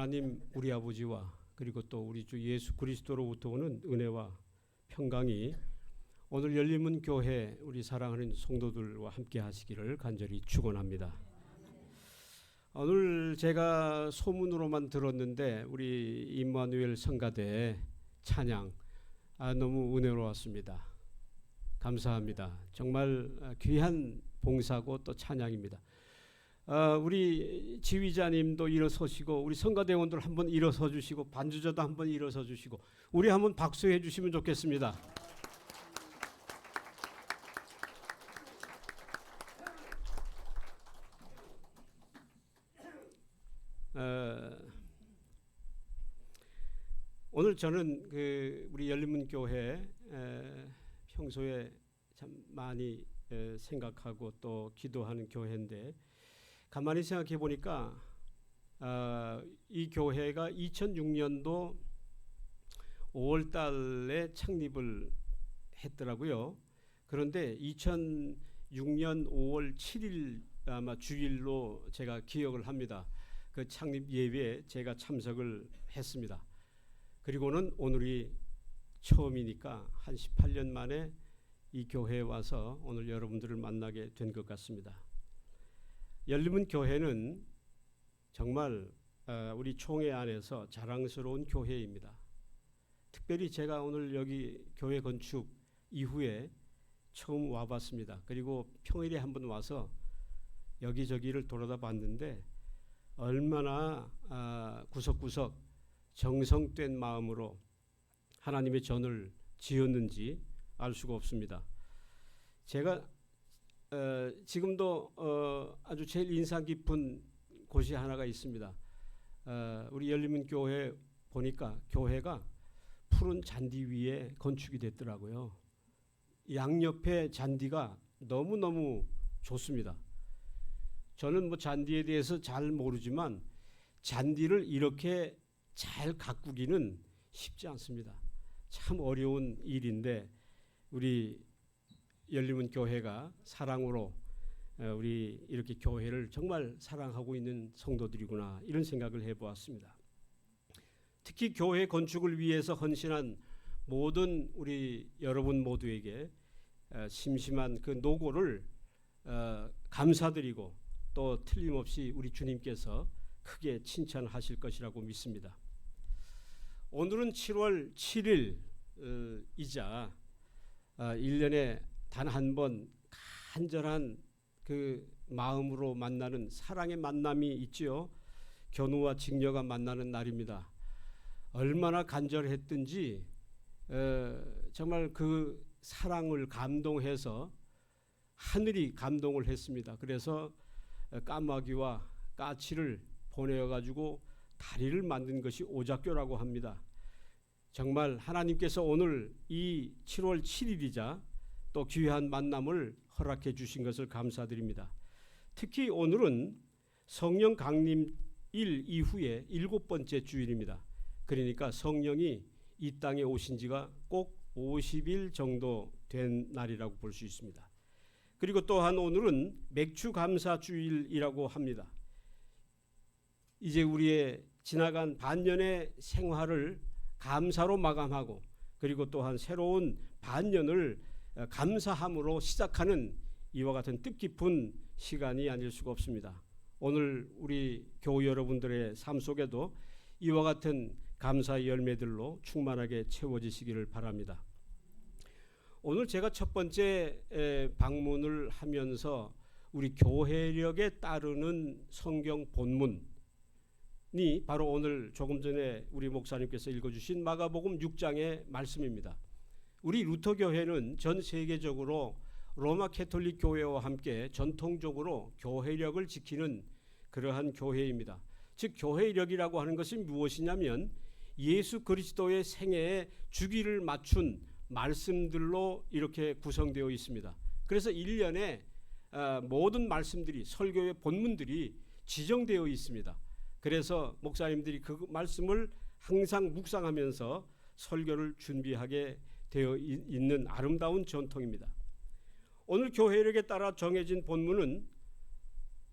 하나님 우리 아버지와 그리고 또 우리 주 예수 그리스도로부터 오는 은혜와 평강이 오늘 열림은 교회 우리 사랑하는 성도들과 함께 하시기를 간절히 축원합니다. 오늘 제가 소문으로만 들었는데 우리 임마누엘 성가대 찬양 너무 은혜로웠습니다. 감사합니다. 정말 귀한 봉사고 또 찬양입니다. 우리 지휘자님도 일어서시고 우리 성가대원들 한번 일어서 주시고 반주자도 한번 일어서 주시고 우리 한번 박수해 주시면 좋겠습니다. 오늘 저는 우리 열린문 교회 평소에 참 많이 생각하고 또 기도하는 교회인데 가만히 생각해 보니까 이 교회가 2006년도 5월 달에 창립을 했더라고요. 그런데 2006년 5월 7일 아마 주일로 제가 기억을 합니다. 그 창립 예배에 제가 참석을 했습니다. 그리고는 오늘이 처음이니까 한 18년 만에 이 교회에 와서 오늘 여러분들을 만나게 된 것 같습니다. 열림은 교회는 정말 우리 총회 안에서 자랑스러운 교회입니다. 특별히 제가 오늘 여기 교회 건축 이후에 처음 와봤습니다. 그리고 평일에 한번 와서 여기저기를 돌아다 봤는데 얼마나 구석구석 정성된 마음으로 하나님의 전을 지었는지 알 수가 없습니다. 제가 지금도 아주 제일 인상 깊은 곳이 하나가 있습니다. 우리 열린문 교회 보니까 교회가 푸른 잔디 위에 건축이 됐더라고요. 양옆에 잔디가 너무너무 좋습니다. 저는 뭐 잔디에 대해서 잘 모르지만 잔디를 이렇게 잘 가꾸기는 쉽지 않습니다. 참 어려운 일인데 우리 열림은 교회가 사랑으로 우리 이렇게 교회를 정말 사랑하고 있는 성도들이구나 이런 생각을 해보았습니다. 특히 교회 건축을 위해서 헌신한 모든 우리 여러분 모두에게 심심한 그 노고를 감사드리고 또 틀림없이 우리 주님께서 크게 칭찬하실 것이라고 믿습니다. 오늘은 7월 7일이자 1년에 단 한 번 간절한 그 마음으로 만나는 사랑의 만남이 있지요. 견우와 직녀가 만나는 날입니다. 얼마나 간절했든지 정말 그 사랑을 감동해서 하늘이 감동을 했습니다. 그래서 까마귀와 까치를 보내어가지고 다리를 만든 것이 오작교라고 합니다. 정말 하나님께서 오늘 이 7월 7일이자 또 귀한 만남을 허락해 주신 것을 감사드립니다. 특히 오늘은 성령 강림일 이후에 7번째 주일입니다. 그러니까 성령이 이 땅에 오신 지가 꼭 50일 정도 된 날이라고 볼 수 있습니다. 그리고 또한 오늘은 맥주 감사 주일이라고 합니다. 이제 우리의 지나간 반년의 생활을 감사로 마감하고 그리고 또한 새로운 반년을 감사함으로 시작하는 이와 같은 뜻깊은 시간이 아닐 수가 없습니다. 오늘 우리 교우 여러분들의 삶 속에도 이와 같은 감사의 열매들로 충만하게 채워지시기를 바랍니다. 오늘 제가 첫 번째 방문을 하면서 우리 교회력에 따르는 성경 본문이 바로 오늘 조금 전에 우리 목사님께서 읽어주신 마가복음 6장의 말씀입니다. 우리 루터교회는 전 세계적으로 로마 캐톨릭 교회와 함께 전통적으로 교회력을 지키는 그러한 교회입니다. 즉 교회력이라고 하는 것이 무엇이냐면 예수 그리스도의 생애에 주기를 맞춘 말씀들로 이렇게 구성되어 있습니다. 그래서 1년에 모든 말씀들이 설교의 본문들이 지정되어 있습니다. 그래서 목사님들이 그 말씀을 항상 묵상하면서 설교를 준비하게 되어 있는 아름다운 전통입니다. 오늘 교회력에 따라 정해진 본문은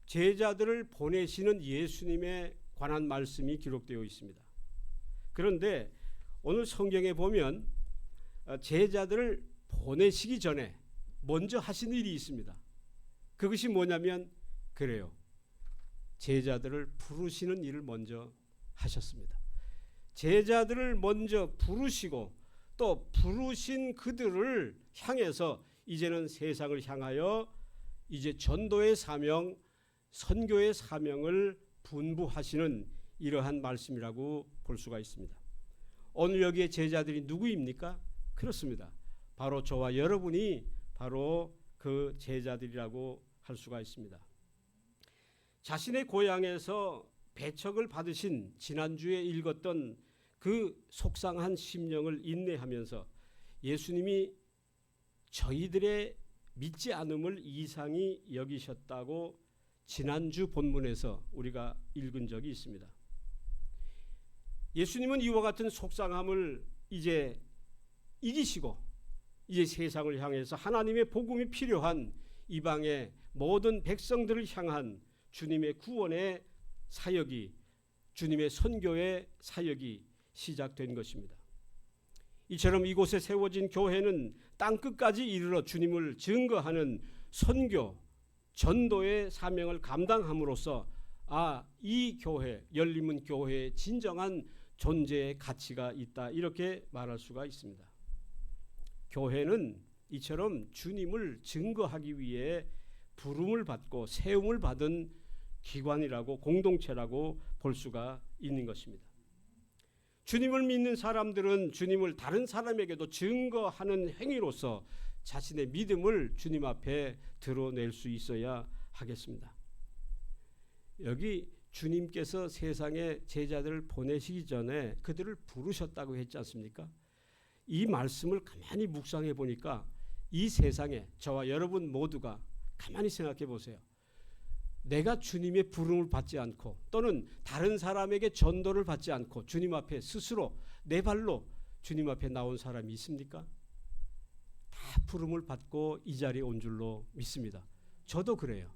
제자들을 보내시는 예수님의 관한 말씀이 기록되어 있습니다. 그런데 오늘 성경에 보면 제자들을 보내시기 전에 먼저 하신 일이 있습니다. 그것이 뭐냐면 그래요. 제자들을 부르시는 일을 먼저 하셨습니다. 제자들을 먼저 부르시고 또 부르신 그들을 향해서 이제는 세상을 향하여 이제 전도의 사명, 선교의 사명을 분부하시는 이러한 말씀이라고 볼 수가 있습니다. 오늘 여기에 제자들이 누구입니까? 그렇습니다. 바로 저와 여러분이 바로 그 제자들이라고 할 수가 있습니다. 자신의 고향에서 배척을 받으신 지난주에 읽었던 그 속상한 심령을 인내하면서 예수님이 저희들의 믿지 않음을 이상히 여기셨다고 지난주 본문에서 우리가 읽은 적이 있습니다. 예수님은 이와 같은 속상함을 이제 이기시고 이제 세상을 향해서 하나님의 복음이 필요한 이방의 모든 백성들을 향한 주님의 구원의 사역이, 주님의 선교의 사역이 시작된 것입니다. 이처럼 이곳에 세워진 교회는 땅끝까지 이르러 주님을 증거하는 선교, 전도의 사명을 감당함으로써 이 교회, 열림은 교회의 진정한 존재의 가치가 있다, 이렇게 말할 수가 있습니다. 교회는 이처럼 주님을 증거하기 위해 부름을 받고 세움을 받은 기관이라고, 공동체라고 볼 수가 있는 것입니다. 주님을 믿는 사람들은 주님을 다른 사람에게도 증거하는 행위로서 자신의 믿음을 주님 앞에 드러낼 수 있어야 하겠습니다. 여기 주님께서 세상에 제자들을 보내시기 전에 그들을 부르셨다고 했지 않습니까? 이 말씀을 가만히 묵상해 보니까 이 세상에 저와 여러분 모두가 가만히 생각해 보세요. 내가 주님의 부름을 받지 않고 또는 다른 사람에게 전도를 받지 않고 주님 앞에 스스로 내 발로 주님 앞에 나온 사람이 있습니까? 다 부름을 받고 이 자리에 온 줄로 믿습니다. 저도 그래요.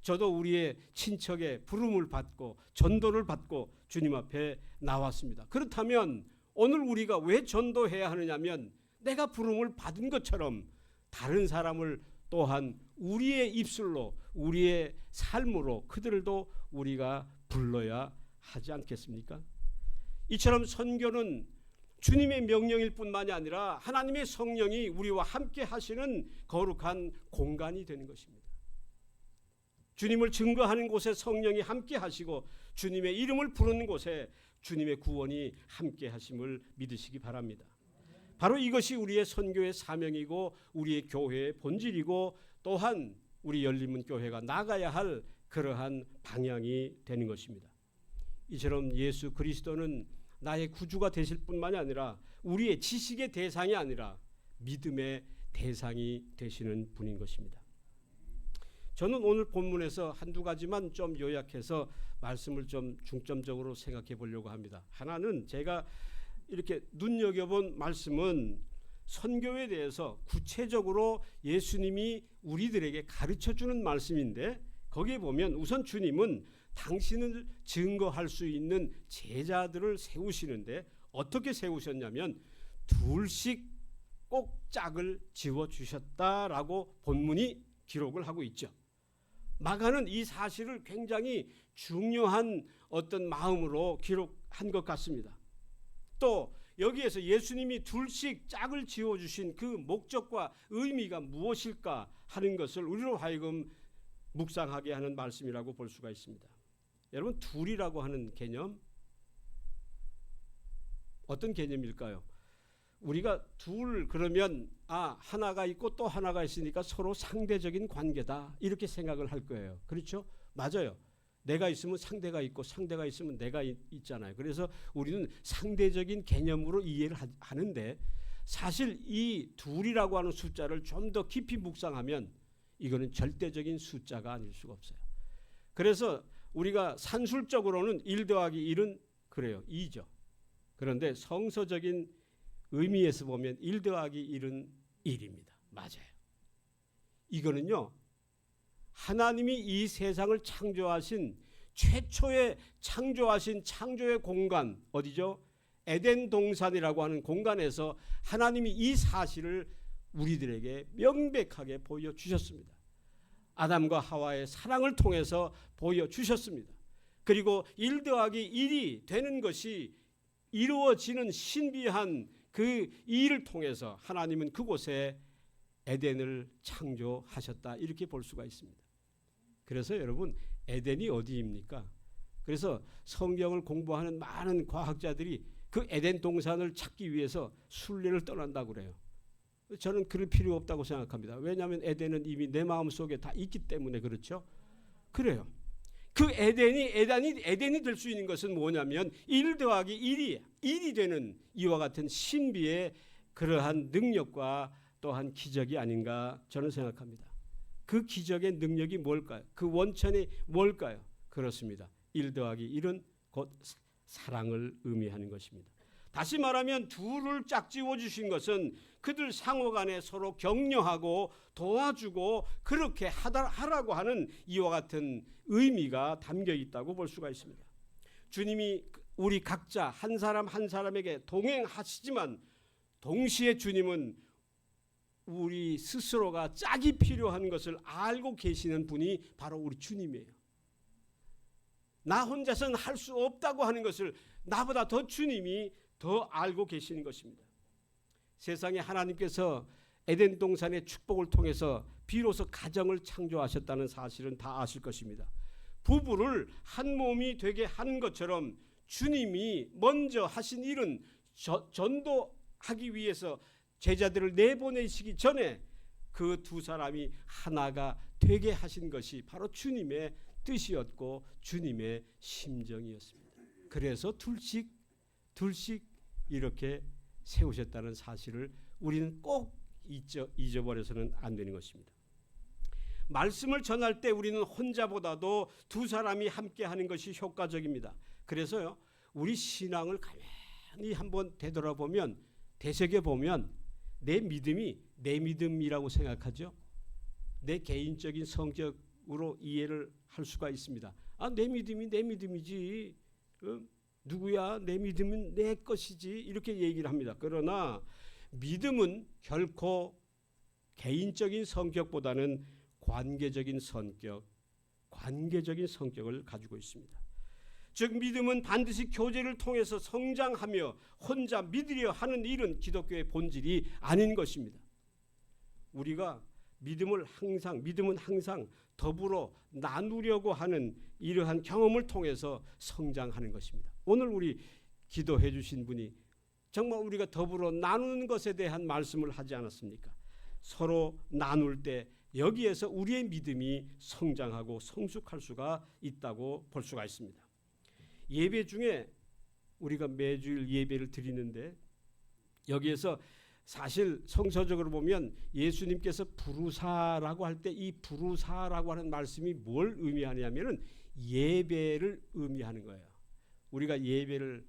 저도 우리의 친척의 부름을 받고 전도를 받고 주님 앞에 나왔습니다. 그렇다면 오늘 우리가 왜 전도해야 하느냐면 내가 부름을 받은 것처럼 다른 사람을 또한 우리의 입술로, 우리의 삶으로 그들도 우리가 불러야 하지 않겠습니까? 이처럼 선교는 주님의 명령일 뿐만이 아니라 하나님의 성령이 우리와 함께 하시는 거룩한 공간이 되는 것입니다. 주님을 증거하는 곳에 성령이 함께 하시고 주님의 이름을 부르는 곳에 주님의 구원이 함께 하심을 믿으시기 바랍니다. 바로 이것이 우리의 선교의 사명이고 우리의 교회의 본질이고 또한 우리 열림은 교회가 나가야 할 그러한 방향이 되는 것입니다. 이처럼 예수 그리스도는 나의 구주가 되실 뿐만이 아니라 우리의 지식의 대상이 아니라 믿음의 대상이 되시는 분인 것입니다. 저는 오늘 본문에서 한두 가지만 좀 요약해서 말씀을 좀 중점적으로 생각해 보려고 합니다. 하나는 제가 이렇게 눈여겨본 말씀은 선교에 대해서 구체적으로 예수님이 우리들에게 가르쳐주는 말씀인데 거기에 보면 우선 주님은 당신을 증거할 수 있는 제자들을 세우시는데 어떻게 세우셨냐면 둘씩 꼭 짝을 지어주셨다라고 본문이 기록을 하고 있죠. 마가는 이 사실을 굉장히 중요한 어떤 마음으로 기록한 것 같습니다. 또 여기에서 예수님이 둘씩 짝을 지어주신 그 목적과 의미가 무엇일까 하는 것을 우리로 하여금 묵상하게 하는 말씀이라고 볼 수가 있습니다. 여러분, 둘이라고 하는 개념 어떤 개념일까요? 우리가 둘 그러면 하나가 있고 또 하나가 있으니까 서로 상대적인 관계다 이렇게 생각을 할 거예요. 그렇죠? 맞아요. 내가 있으면 상대가 있고 상대가 있으면 내가 있잖아요. 그래서 우리는 상대적인 개념으로 이해를 하는데 사실 이 둘이라고 하는 숫자를 좀 더 깊이 묵상하면 이거는 절대적인 숫자가 아닐 수가 없어요. 그래서 우리가 산술적으로는 1 더하기 1은 그래요. 2죠. 그런데 성서적인 의미에서 보면 1 더하기 1은 1입니다. 맞아요. 이거는요. 하나님이 이 세상을 창조하신 최초에 창조하신 창조의 공간 어디죠? 에덴 동산이라고 하는 공간에서 하나님이 이 사실을 우리들에게 명백하게 보여주셨습니다. 아담과 하와의 사랑을 통해서 보여주셨습니다. 그리고 1 더하기 1이 되는 것이 이루어지는 신비한 그 일을 통해서 하나님은 그곳에 에덴을 창조하셨다, 이렇게 볼 수가 있습니다. 그래서 여러분, 에덴이 어디입니까? 그래서 성경을 공부하는 많은 과학자들이 그 에덴 동산을 찾기 위해서 순례를 떠난다고 그래요. 저는 그럴 필요 없다고 생각합니다. 왜냐하면 에덴은 이미 내 마음속에 다 있기 때문에 그렇죠. 그래요. 그 에덴이 될 수 있는 것은 뭐냐면 1 더하기 1이 되는 이와 같은 신비의 그러한 능력과 또한 기적이 아닌가 저는 생각합니다. 그 기적의 능력이 뭘까요? 그 원천이 뭘까요? 그렇습니다. 1 더하기 1은 곧 사랑을 의미하는 것입니다. 다시 말하면 둘을 짝지어 주신 것은 그들 상호간에 서로 격려하고 도와주고 그렇게 하라고 하는 이와 같은 의미가 담겨 있다고 볼 수가 있습니다. 주님이 우리 각자 한 사람 한 사람에게 동행하시지만 동시에 주님은 우리 스스로가 짝이 필요한 것을 알고 계시는 분이 바로 우리 주님이에요. 나 혼자서는 할 수 없다고 하는 것을 나보다 더 주님이 더 알고 계시는 것입니다. 세상에 하나님께서 에덴 동산의 축복을 통해서 비로소 가정을 창조하셨다는 사실은 다 아실 것입니다. 부부를 한 몸이 되게 하는 것처럼 주님이 먼저 하신 일은 전도하기 위해서 제자들을 내보내시기 전에 그 두 사람이 하나가 되게 하신 것이 바로 주님의 뜻이었고 주님의 심정이었습니다. 그래서 둘씩 이렇게 세우셨다는 사실을 우리는 꼭 잊어버려서는 안 되는 것입니다. 말씀을 전할 때 우리는 혼자보다도 두 사람이 함께 하는 것이 효과적입니다. 그래서요, 우리 신앙을 가만히 한번 되돌아보면, 되새겨보면 내 믿음이 내 믿음이라고 생각하죠. 내 개인적인 성격으로 이해를 할 수가 있습니다. 아, 내 믿음이 내 믿음이지. 누구야? 내 믿음은 내 것이지. 이렇게 얘기를 합니다. 그러나 믿음은 결코 개인적인 성격보다는 관계적인 성격을 가지고 있습니다. 즉 믿음은 반드시 교제를 통해서 성장하며 혼자 믿으려 하는 일은 기독교의 본질이 아닌 것입니다. 우리가 믿음은 항상 더불어 나누려고 하는 이러한 경험을 통해서 성장하는 것입니다. 오늘 우리 기도해 주신 분이 정말 우리가 더불어 나누는 것에 대한 말씀을 하지 않았습니까? 서로 나눌 때 여기에서 우리의 믿음이 성장하고 성숙할 수가 있다고 볼 수가 있습니다. 예배 중에 우리가 매주일 예배를 드리는데 여기에서 사실 성서적으로 보면 예수님께서 부르사라고 할 때 이 부르사라고 하는 말씀이 뭘 의미하냐면은 예배를 의미하는 거예요. 우리가 예배를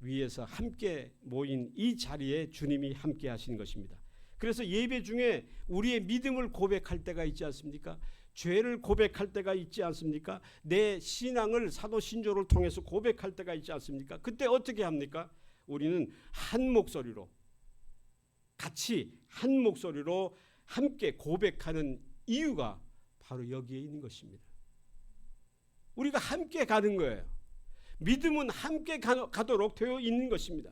위해서 함께 모인 이 자리에 주님이 함께 하신 것입니다. 그래서 예배 중에 우리의 믿음을 고백할 때가 있지 않습니까? 죄를 고백할 때가 있지 않습니까? 내 신앙을 사도신조를 통해서 고백할 때가 있지 않습니까? 그때 어떻게 합니까? 우리는 한 목소리로 같이 한 목소리로 함께 고백하는 이유가 바로 여기에 있는 것입니다. 우리가 함께 가는 거예요. 믿음은 함께 가도록 되어 있는 것입니다.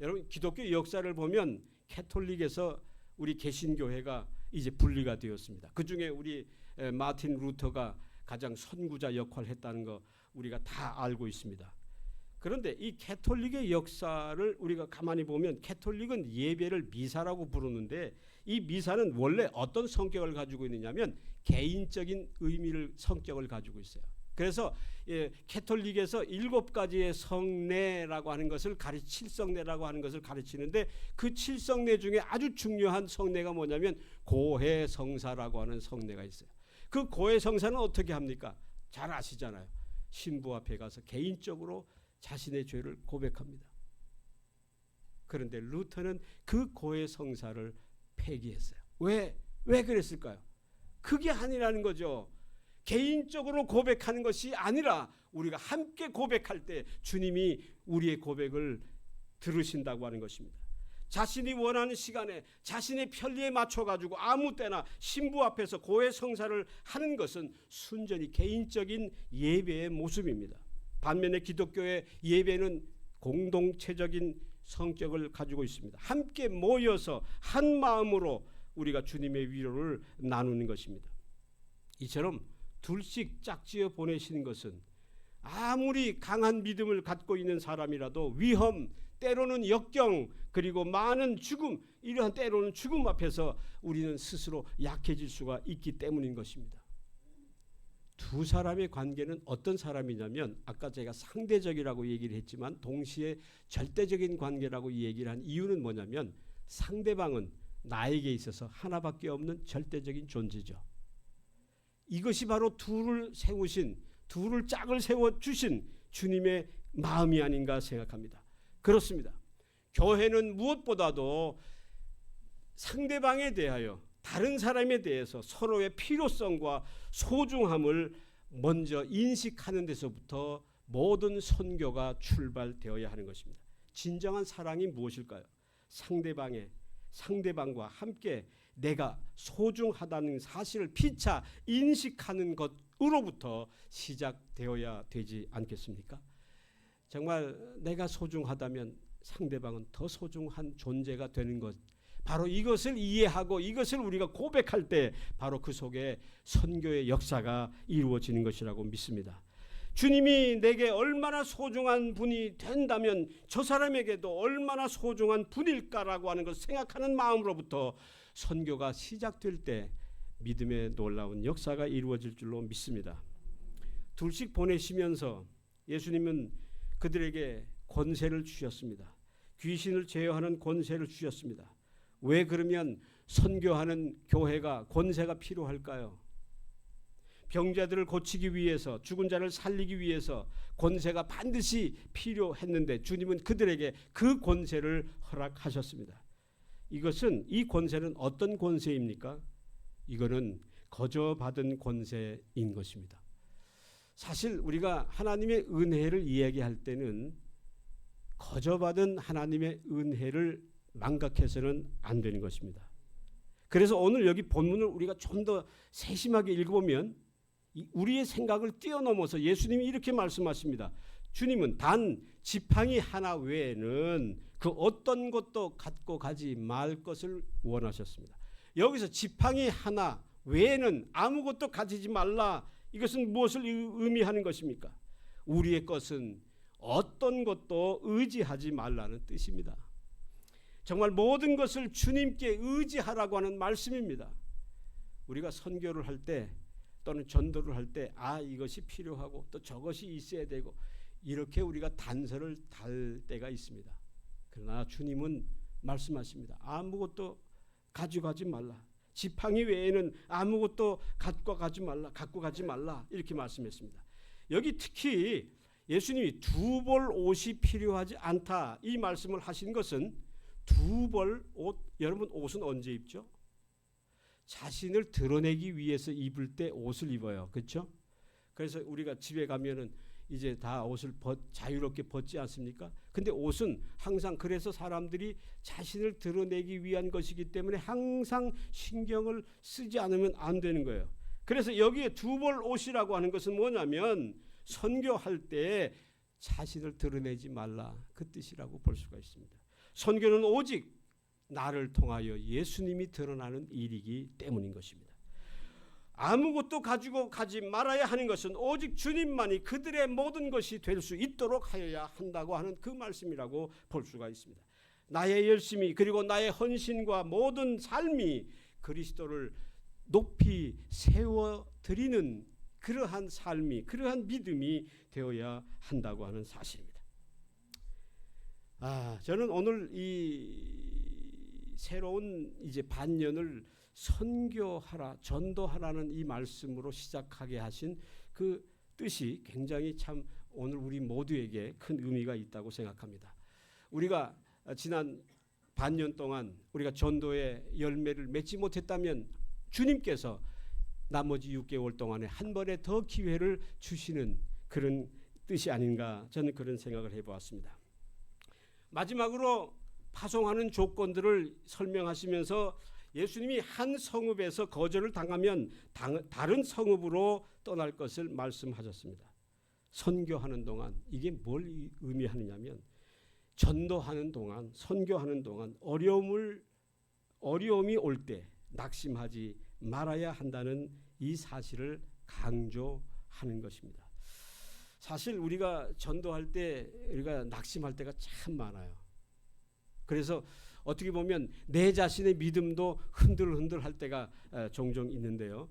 여러분 기독교 역사를 보면 캐톨릭에서 우리 개신교회가 이제 분리가 되었습니다. 그중에 우리 마틴 루터가 가장 선구자 역할을 했다는 거 우리가 다 알고 있습니다. 그런데 이 캐톨릭의 역사를 우리가 가만히 보면 캐톨릭은 예배를 미사라고 부르는데 이 미사는 원래 어떤 성격을 가지고 있느냐면 개인적인 성격을 가지고 있어요. 그래서 캐톨릭에서 7가지의 성례라고 하는 것을 7성례라고 하는 것을 가르치는데 그 7성례 중에 아주 중요한 성례가 뭐냐면 고해성사라고 하는 성례가 있어요. 그 고해성사는 어떻게 합니까? 잘 아시잖아요. 신부 앞에 가서 개인적으로 자신의 죄를 고백합니다. 그런데 루터는 그 고해성사를 폐기했어요. 왜 그랬을까요? 그게 아니라는 거죠. 개인적으로 고백하는 것이 아니라 우리가 함께 고백할 때 주님이 우리의 고백을 들으신다고 하는 것입니다. 자신이 원하는 시간에 자신의 편리에 맞춰가지고 아무 때나 신부 앞에서 고해 성사를 하는 것은 순전히 개인적인 예배의 모습입니다. 반면에 기독교의 예배는 공동체적인 성격을 가지고 있습니다. 함께 모여서 한 마음으로 우리가 주님의 위로를 나누는 것입니다. 이처럼 둘씩 짝지어 보내시는 것은 아무리 강한 믿음을 갖고 있는 사람이라도 위험, 때로는 역경, 그리고 많은 죽음, 이러한 때로는 죽음 앞에서 우리는 스스로 약해질 수가 있기 때문인 것입니다. 두 사람의 관계는 어떤 사람이냐면 아까 제가 상대적이라고 얘기를 했지만 동시에 절대적인 관계라고 얘기를 한 이유는 뭐냐면 상대방은 나에게 있어서 하나밖에 없는 절대적인 존재죠. 이것이 바로 둘을 짝을 세워주신 주님의 마음이 아닌가 생각합니다. 그렇습니다. 교회는 무엇보다도 상대방에 대하여 다른 사람에 대해서 서로의 필요성과 소중함을 먼저 인식하는 데서부터 모든 선교가 출발되어야 하는 것입니다. 진정한 사랑이 무엇일까요? 상대방과 함께 내가 소중하다는 사실을 피차 인식하는 것으로부터 시작되어야 되지 않겠습니까? 정말 내가 소중하다면 상대방은 더 소중한 존재가 되는 것, 바로 이것을 이해하고 이것을 우리가 고백할 때 바로 그 속에 선교의 역사가 이루어지는 것이라고 믿습니다. 주님이 내게 얼마나 소중한 분이 된다면 저 사람에게도 얼마나 소중한 분일까라고 하는 것을 생각하는 마음으로부터 선교가 시작될 때 믿음의 놀라운 역사가 이루어질 줄로 믿습니다. 둘씩 보내시면서 예수님은 그들에게 권세를 주셨습니다. 귀신을 제어하는 권세를 주셨습니다. 왜 그러면 선교하는 교회가 권세가 필요할까요? 병자들을 고치기 위해서, 죽은 자를 살리기 위해서 권세가 반드시 필요했는데 주님은 그들에게 그 권세를 허락하셨습니다. 이 권세는 어떤 권세입니까? 이거는 거저 받은 권세인 것입니다. 사실 우리가 하나님의 은혜를 이야기할 때는 거저 받은 하나님의 은혜를 망각해서는 안 되는 것입니다. 그래서 오늘 여기 본문을 우리가 좀 더 세심하게 읽어보면 우리의 생각을 뛰어넘어서 예수님이 이렇게 말씀하십니다. 주님은 단 지팡이 하나 외에는 그 어떤 것도 갖고 가지 말 것을 원하셨습니다. 여기서 지팡이 하나 외에는 아무것도 가지지 말라. 이것은 무엇을 의미하는 것입니까? 우리의 것은 어떤 것도 의지하지 말라는 뜻입니다. 정말 모든 것을 주님께 의지하라고 하는 말씀입니다. 우리가 선교를 할 때 또는 전도를 할 때 이것이 필요하고 또 저것이 있어야 되고 이렇게 우리가 단서를 달 때가 있습니다. 그러나 주님은 말씀하십니다. 아무것도 가져가지 말라. 지팡이 외에는 아무것도 갖고 가지 말라 이렇게 말씀했습니다. 여기 특히 예수님이 두 벌 옷이 필요하지 않다 이 말씀을 하신 것은 두 벌 옷, 여러분 옷은 언제 입죠? 자신을 드러내기 위해서 입을 때 옷을 입어요. 그렇죠? 그래서 우리가 집에 가면은 이제 다 옷을 자유롭게 벗지 않습니까? 근데 옷은 항상 그래서 사람들이 자신을 드러내기 위한 것이기 때문에 항상 신경을 쓰지 않으면 안 되는 거예요. 그래서 여기에 두 벌 옷이라고 하는 것은 뭐냐면 선교할 때 자신을 드러내지 말라 그 뜻이라고 볼 수가 있습니다. 선교는 오직 나를 통하여 예수님이 드러나는 일이기 때문인 것입니다. 아무것도 가지고 가지 말아야 하는 것은 오직 주님만이 그들의 모든 것이 될 수 있도록 하여야 한다고 하는 그 말씀이라고 볼 수가 있습니다. 나의 열심이 그리고 나의 헌신과 모든 삶이 그리스도를 높이 세워드리는 그러한 삶이, 그러한 믿음이 되어야 한다고 하는 사실입니다. 저는 오늘 이 새로운 이제 반년을 선교하라, 전도하라는 이 말씀으로 시작하게 하신 그 뜻이 굉장히 참 오늘 우리 모두에게 큰 의미가 있다고 생각합니다. 우리가 지난 반년 동안 우리가 전도의 열매를 맺지 못했다면 주님께서 나머지 6개월 동안에 한 번에 더 기회를 주시는 그런 뜻이 아닌가, 저는 그런 생각을 해보았습니다. 마지막으로 파송하는 조건들을 설명하시면서 예수님이 한 성읍에서 거절을 당하면 다른 성읍으로 떠날 것을 말씀하셨습니다. 선교하는 동안, 이게 뭘 의미하느냐면 전도하는 동안, 선교하는 동안 어려움이 올 때 낙심하지 말아야 한다는 이 사실을 강조하는 것입니다. 사실 우리가 전도할 때 우리가 낙심할 때가 참 많아요. 그래서 어떻게 보면 내 자신의 믿음도 흔들흔들할 때가 종종 있는데요.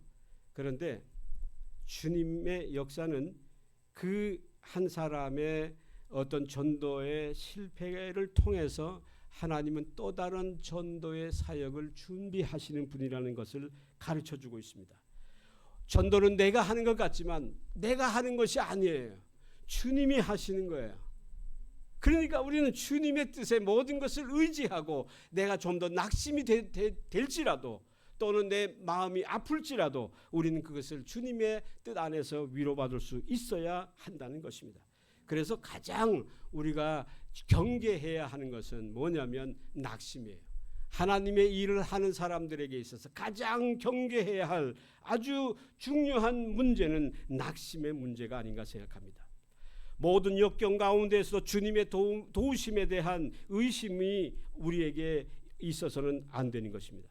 그런데 주님의 역사는 그 한 사람의 어떤 전도의 실패를 통해서 하나님은 또 다른 전도의 사역을 준비하시는 분이라는 것을 가르쳐주고 있습니다. 전도는 내가 하는 것 같지만 내가 하는 것이 아니에요. 주님이 하시는 거예요. 그러니까 우리는 주님의 뜻에 모든 것을 의지하고 내가 좀 더 낙심이 될지라도 또는 내 마음이 아플지라도 우리는 그것을 주님의 뜻 안에서 위로받을 수 있어야 한다는 것입니다. 그래서 가장 우리가 경계해야 하는 것은 뭐냐면 낙심이에요. 하나님의 일을 하는 사람들에게 있어서 가장 경계해야 할 아주 중요한 문제는 낙심의 문제가 아닌가 생각합니다. 모든 역경 가운데서 주님의 도우심에 대한 의심이 우리에게 있어서는 안 되는 것입니다.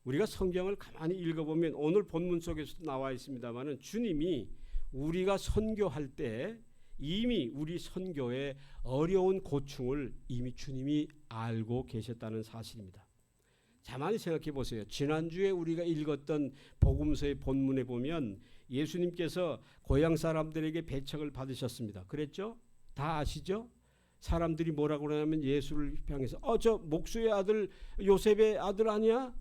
우리가 성경을 가만히 읽어보면 오늘 본문 속에서도 나와 있습니다만 주님이 우리가 선교할 때 이미 우리 선교의 어려운 고충을 이미 주님이 알고 계셨다는 사실입니다. 가만히 생각해 보세요. 지난주에 우리가 읽었던 복음서의 본문에 보면 예수님께서 고향 사람들에게 배척을 받으셨습니다. 그랬죠? 다 아시죠? 사람들이 뭐라고 그러냐면 예수를 향해서 저 목수의 아들 요셉의 아들 아니야?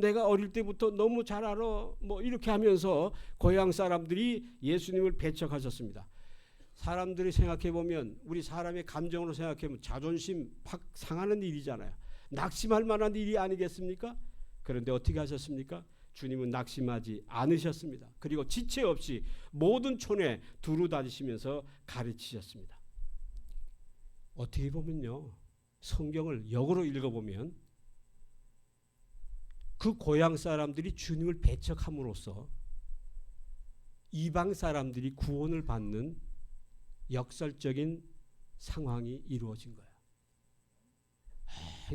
내가 어릴 때부터 너무 잘 알아. 뭐 이렇게 하면서 고향 사람들이 예수님을 배척하셨습니다. 사람들이 생각해 보면 우리 사람의 감정으로 생각해 보면 자존심 팍 상하는 일이잖아요. 낙심할 만한 일이 아니겠습니까? 그런데 어떻게 하셨습니까? 주님은 낙심하지 않으셨습니다. 그리고 지체 없이 모든 촌에 두루 다니시면서 가르치셨습니다. 어떻게 보면요, 성경을 역으로 읽어보면 그 고향 사람들이 주님을 배척함으로써 이방 사람들이 구원을 받는 역설적인 상황이 이루어진 거야.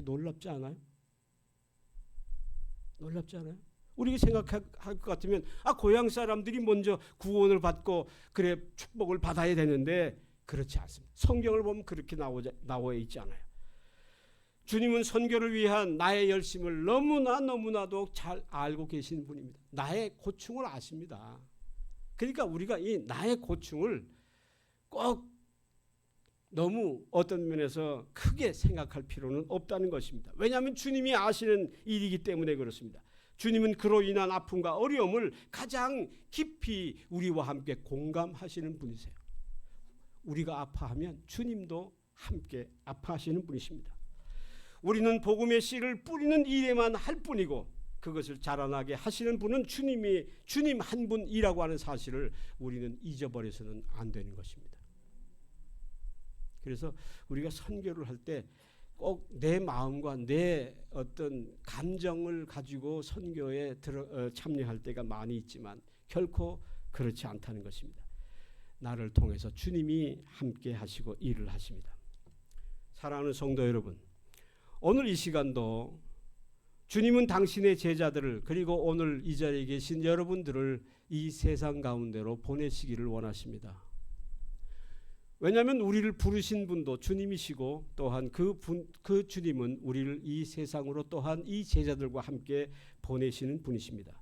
놀랍지 않아요? 놀랍지 않아요? 우리가 생각할 것 같으면 고향 사람들이 먼저 구원을 받고 그래 축복을 받아야 되는데 그렇지 않습니다. 성경을 보면 그렇게 나와 있지 않아요. 주님은 선교를 위한 나의 열심을 너무나도 잘 알고 계신 분입니다. 나의 고충을 아십니다. 그러니까 우리가 이 나의 고충을 꼭 너무 어떤 면에서 크게 생각할 필요는 없다는 것입니다. 왜냐하면 주님이 아시는 일이기 때문에 그렇습니다. 주님은 그로 인한 아픔과 어려움을 가장 깊이 우리와 함께 공감하시는 분이세요. 우리가 아파하면 주님도 함께 아파하시는 분이십니다. 우리는 복음의 씨를 뿌리는 일에만 할 뿐이고 그것을 자라나게 하시는 분은 주님 한 분이라고 하는 사실을 우리는 잊어버려서는 안 되는 것입니다. 그래서 우리가 선교를 할 때 꼭 내 마음과 내 어떤 감정을 가지고 선교에 참여할 때가 많이 있지만 결코 그렇지 않다는 것입니다. 나를 통해서 주님이 함께 하시고 일을 하십니다. 사랑하는 성도 여러분, 오늘 이 시간도 주님은 당신의 제자들을 그리고 오늘 이 자리에 계신 여러분들을 이 세상 가운데로 보내시기를 원하십니다. 왜냐하면 우리를 부르신 분도 주님이시고 또한 그 주님은 우리를 이 세상으로 또한 이 제자들과 함께 보내시는 분이십니다.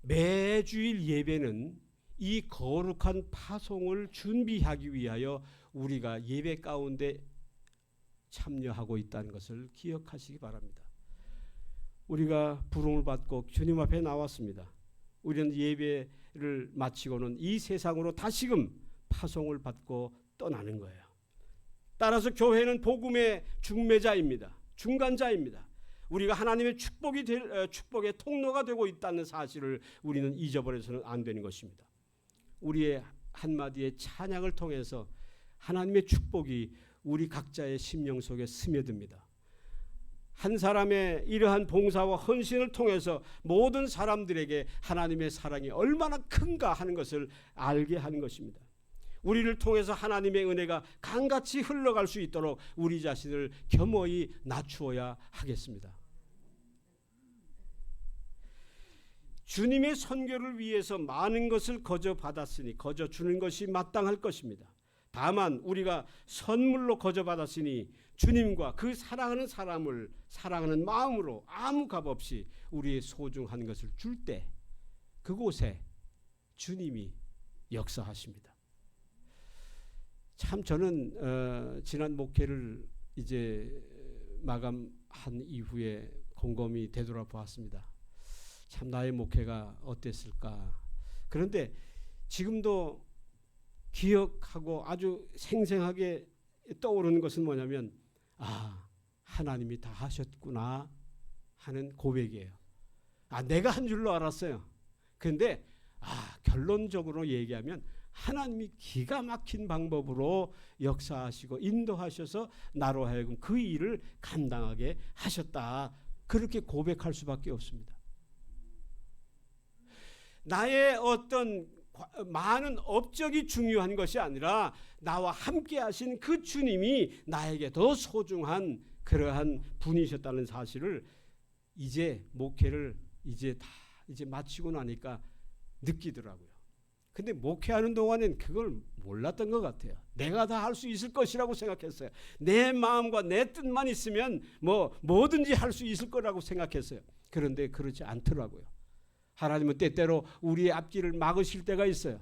매주일 예배는 이 거룩한 파송을 준비하기 위하여 우리가 예배 가운데 참여하고 있다는 것을 기억하시기 바랍니다. 우리가 부름을 받고 주님 앞에 나왔습니다. 우리는 예배를 마치고는 이 세상으로 다시금 파송을 받고 떠나는 거예요. 따라서 교회는 복음의 중매자입니다. 중간자입니다. 우리가 하나님의 축복의 통로가 되고 있다는 사실을 우리는 잊어버려서는 안 되는 것입니다. 우리의 한마디의 찬양을 통해서 하나님의 축복이 우리 각자의 심령 속에 스며듭니다. 한 사람의 이러한 봉사와 헌신을 통해서 모든 사람들에게 하나님의 사랑이 얼마나 큰가 하는 것을 알게 하는 것입니다. 우리를 통해서 하나님의 은혜가 강같이 흘러갈 수 있도록 우리 자신을 겸허히 낮추어야 하겠습니다. 주님의 선교를 위해서 많은 것을 거저 받았으니 거저 주는 것이 마땅할 것입니다. 다만 우리가 선물로 거저 받았으니 주님과 그 사랑하는 사람을 사랑하는 마음으로 아무 값 없이 우리의 소중한 것을 줄 때 그곳에 주님이 역사하십니다. 참 저는 지난 목회를 이제 마감한 이후에 곰곰이 되돌아보았습니다. 참 나의 목회가 어땠을까. 그런데 지금도 기억하고 아주 생생하게 떠오르는 것은 뭐냐면 하나님이 다 하셨구나 하는 고백이에요. 내가 한 줄로 알았어요. 그런데 결론적으로 얘기하면 하나님이 기가 막힌 방법으로 역사하시고 인도하셔서 나로 하여금 그 일을 감당하게 하셨다. 그렇게 고백할 수밖에 없습니다. 나의 어떤 많은 업적이 중요한 것이 아니라 나와 함께 하신 그 주님이 나에게 더 소중한 그러한 분이셨다는 사실을 이제 목회를 이제 마치고 나니까 느끼더라고요. 근데 목회하는 동안엔 그걸 몰랐던 것 같아요. 내가 다 할 수 있을 것이라고 생각했어요. 내 마음과 내 뜻만 있으면 뭐든지 할 수 있을 거라고 생각했어요. 그런데 그렇지 않더라고요. 하나님은 때때로 우리의 앞길을 막으실 때가 있어요.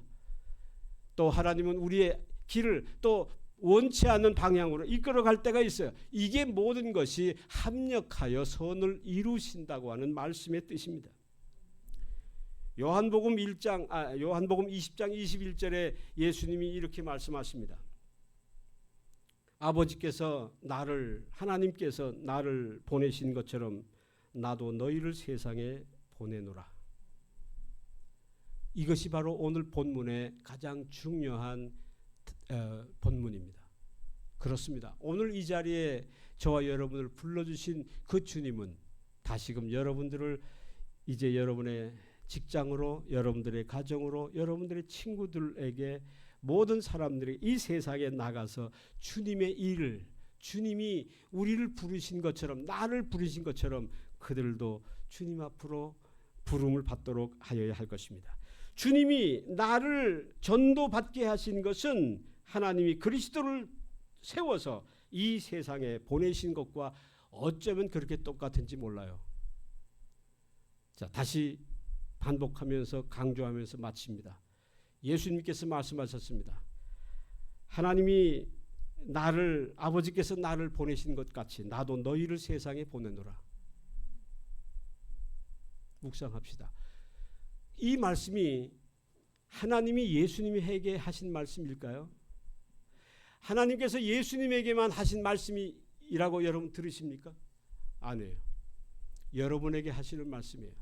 또 하나님은 우리의 길을 또 원치 않는 방향으로 이끌어갈 때가 있어요. 이게 모든 것이 합력하여 선을 이루신다고 하는 말씀의 뜻입니다. 요한복음 20장 21절에 예수님이 이렇게 말씀하십니다. 하나님께서 나를 보내신 것처럼 나도 너희를 세상에 보내노라. 이것이 바로 오늘 본문의 가장 중요한 본문입니다. 그렇습니다. 오늘 이 자리에 저와 여러분을 불러주신 그 주님은 다시금 여러분들을 이제 여러분의 직장으로, 여러분들의 가정으로, 여러분들의 친구들에게 모든 사람들이 이 세상에 나가서 주님의 일을, 주님이 우리를 부르신 것처럼, 나를 부르신 것처럼 그들도 주님 앞으로 부름을 받도록 하여야 할 것입니다. 주님이 나를 전도받게 하신 것은 하나님이 그리스도를 세워서 이 세상에 보내신 것과 어쩌면 그렇게 똑같은지 몰라요. 자, 다시 반복하면서 강조하면서 마칩니다. 예수님께서 말씀하셨습니다. 아버지께서 나를 보내신 것 같이 나도 너희를 세상에 보내노라. 묵상합시다. 이 말씀이 하나님이 예수님에게 하신 말씀일까요? 하나님께서 예수님에게만 하신 말씀이라고 여러분 들으십니까? 아니에요. 여러분에게 하시는 말씀이에요.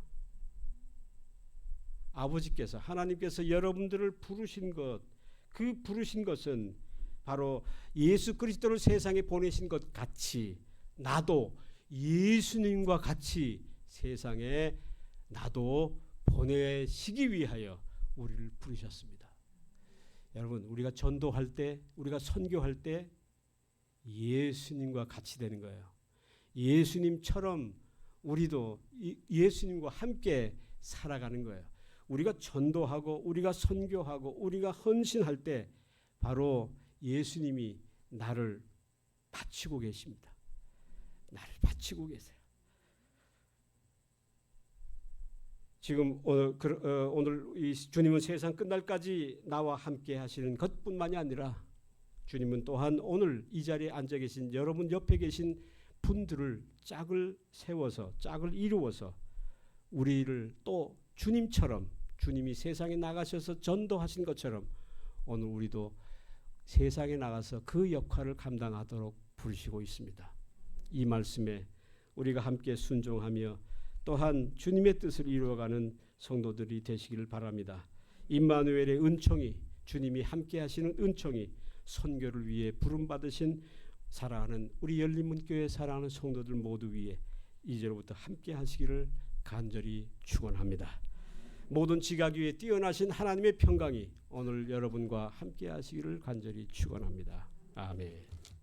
아버지께서, 하나님께서 여러분들을 부르신 것, 그 부르신 것은 바로 예수 그리스도를 세상에 보내신 것 같이 나도 예수님과 같이 세상에 나도 보내시기 위하여 우리를 부르셨습니다. 여러분, 우리가 전도할 때, 우리가 선교할 때 예수님과 같이 되는 거예요. 예수님처럼 우리도 예수님과 함께 살아가는 거예요. 우리가 전도하고 우리가 선교하고 우리가 헌신할 때 바로 예수님이 나를 바치고 계십니다. 나를 바치고 계세요. 지금 오늘 이 주님은 세상 끝날까지 나와 함께 하시는 것뿐만이 아니라 주님은 또한 오늘 이 자리에 앉아 계신 여러분 옆에 계신 분들을 짝을 세워서 짝을 이루어서 우리를 또 주님처럼 주님이 세상에 나가셔서 전도하신 것처럼 오늘 우리도 세상에 나가서 그 역할을 감당하도록 부르시고 있습니다. 이 말씀에 우리가 함께 순종하며 또한 주님의 뜻을 이루어가는 성도들이 되시기를 바랍니다. 임마누엘의 은총이, 주님이 함께 하시는 은총이 선교를 위해 부름받으신 사랑하는 우리 열린문교회 사랑하는 성도들 모두 위에 이제로부터 함께 하시기를 간절히 축원합니다. 모든 지각 위에 뛰어나신 하나님의 평강이 오늘 여러분과 함께 하시기를 간절히 축원합니다. 아멘.